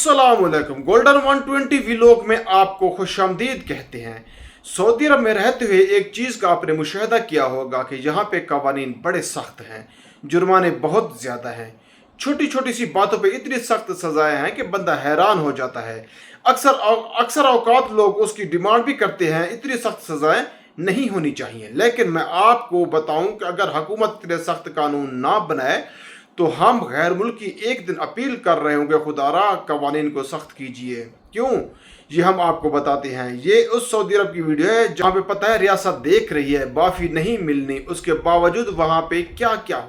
अस्सलाम वालेकुम। Golden 120 vlog में आपको खुशामदीद कहते हैं। सऊदी अरब में रहते हुए एक चीज़ का आपने मुशाहिदा किया होगा कि यहाँ पे कवानीन बड़े सख्त हैं, जुर्माने बहुत ज़्यादा हैं, छोटी छोटी सी बातों पे इतनी सख्त सज़ाएं हैं कि बंदा हैरान हो जाता है। अक्सर औकात लोग उसकी डिमांड भी करते हैं इतनी सख्त सज़ाएं नहीं होनी चाहिए, लेकिन मैं आपको बताऊं कि अगर हुकूमत इतने सख्त कानून ना बनाए तो हम गैर मुल्की एक दिन अपील कर रहे होंगे, खुदारा कवानीन को सख्त कीजिए। क्यों, ये हम आपको बताते हैं। ये उस सऊदी अरब की वीडियो है जहाँ पे पता है रियासत देख रही है, माफ़ी नहीं मिलनी, उसके बावजूद वहाँ पे क्या क्या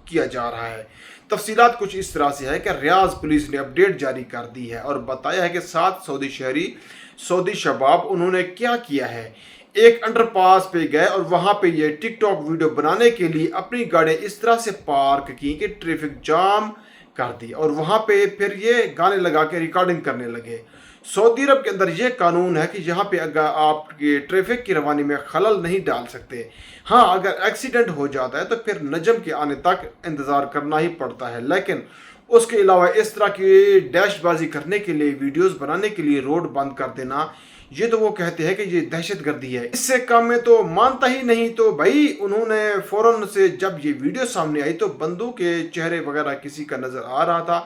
किया जा रहा है। तफसीलात कुछ इस तरह से है कि रियाज पुलिस ने अपडेट जारी कर दी है और बताया है कि 7 सऊदी शहरी सऊदी शबाब उन्होंने क्या किया है। एक अंडरपास पे गए और वहाँ पे ये टिकटॉक वीडियो बनाने के लिए अपनी गाड़ियाँ इस तरह से पार्क की कि ट्रैफिक जाम कर दी और वहाँ पे फिर ये गाने लगा के रिकॉर्डिंग करने लगे। सऊदी अरब के अंदर ये कानून है कि यहाँ पे अगर आप ट्रैफिक की रवानी में खलल नहीं डाल सकते। हाँ, अगर एक्सीडेंट हो जाता है तो फिर नजम के आने तक इंतज़ार करना ही पड़ता है, लेकिन उसके अलावा इस तरह की डैशबाजी करने के लिए, वीडियोस बनाने के लिए रोड बंद कर देना, ये तो वो कहते हैं कि ये दहशतगर्दी है। इससे कम में तो मानता ही नहीं। तो भाई उन्होंने फौरन से जब ये वीडियो सामने आई तो बंदूक के चेहरे वगैरह किसी का नज़र आ रहा था,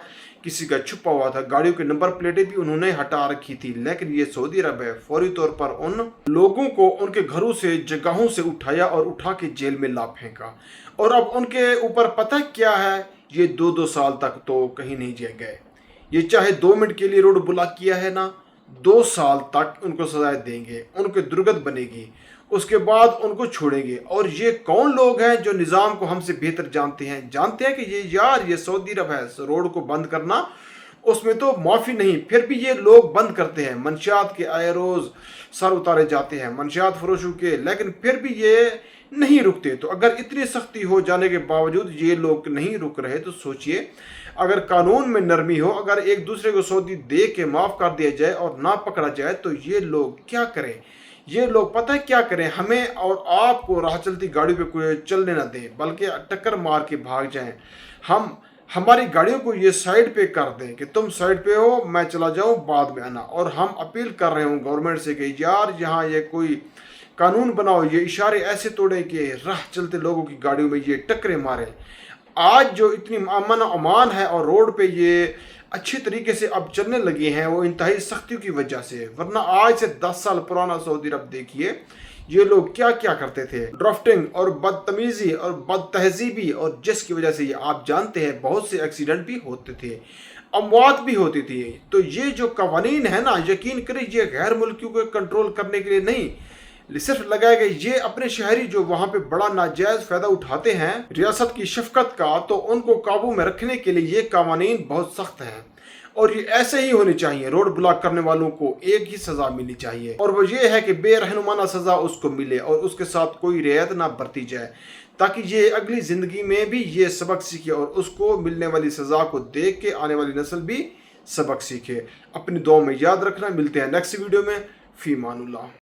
किसी का छुपा हुआ था, गाड़ियों के नंबर प्लेटें भी उन्होंने हटा रखी थी। लेकिन ये सऊदी अरब है, फौरी तौर पर उन लोगों को उनके घरों से, जगहों से उठाया और उठा के जेल में ला फेंका। और अब उनके ऊपर पता क्या है, ये 2-2 साल तक तो कहीं नहीं गए। ये चाहे 2 मिनट के लिए रोड ब्लॉक किया है ना, 2 साल तक उनको सजाएं देंगे, उनकी दुर्गत बनेगी, उसके बाद उनको छोड़ेंगे। और ये कौन लोग हैं जो निज़ाम को हमसे बेहतर जानते हैं कि ये सऊदी अरब है, रोड को बंद करना उसमें तो माफ़ी नहीं, फिर भी ये लोग बंद करते हैं। मंशियात के आए रोज़ सर उतारे जाते हैं, मंशियात फरोशों के, लेकिन फिर भी ये नहीं रुकते। तो अगर इतनी सख्ती हो जाने के बावजूद ये लोग नहीं रुक रहे तो सोचिए, अगर कानून में नरमी हो, अगर एक दूसरे को सऊदी दे के माफ़ कर दिया जाए और ना पकड़ा जाए तो ये लोग क्या करें। ये लोग पता है क्या करें, हमें और आपको राह चलती गाड़ी पे कोई चलने ना दें, बल्कि टक्कर मार के भाग जाएं। हम हमारी गाड़ियों को ये साइड पे कर दें कि तुम साइड पे हो, मैं चला जाऊं, बाद में आना। और हम अपील कर रहे हूँ गवर्नमेंट से कि यार यहाँ ये कोई कानून बनाओ, ये इशारे ऐसे तोड़े कि राह चलते लोगों की गाड़ियों में ये टक्करें मारे। आज जो इतनी अमन अमान है और रोड पे ये अच्छी तरीके से अब चलने लगे हैं, वो इंतहाई सख्तियों की वजह से। वरना आज से 10 साल पुराना सऊदी अरब देखिए, ये लोग क्या क्या करते थे, ड्राफ्टिंग और बदतमीजी और बदतहजीबी, और जिसकी वजह से ये आप जानते हैं बहुत से एक्सीडेंट भी होते थे, अमवात भी होती थी। तो ये जो कवानीन है ना, यकीन करिए ये गैर मुल्कियों को कंट्रोल करने के लिए नहीं, सिर्फ लगाए गए ये अपने शहरी जो वहाँ पे बड़ा नाजायज फायदा उठाते हैं रियासत की शफकत का, तो उनको काबू में रखने के लिए ये कवानीन बहुत सख्त हैं और ये ऐसे ही होने चाहिए। रोड ब्लॉक करने वालों को एक ही सजा मिलनी चाहिए और वो ये है कि बेरहनुमाना सजा उसको मिले और उसके साथ कोई रियायत ना बरती जाए, ताकि ये अगली ज़िंदगी में भी ये सबक सीखे और उसको मिलने वाली सज़ा को देख के आने वाली नस्ल भी सबक सीखे। अपनी दुआ में याद रखना। मिलते हैं नेक्स्ट वीडियो में। फी मानुल्लाह।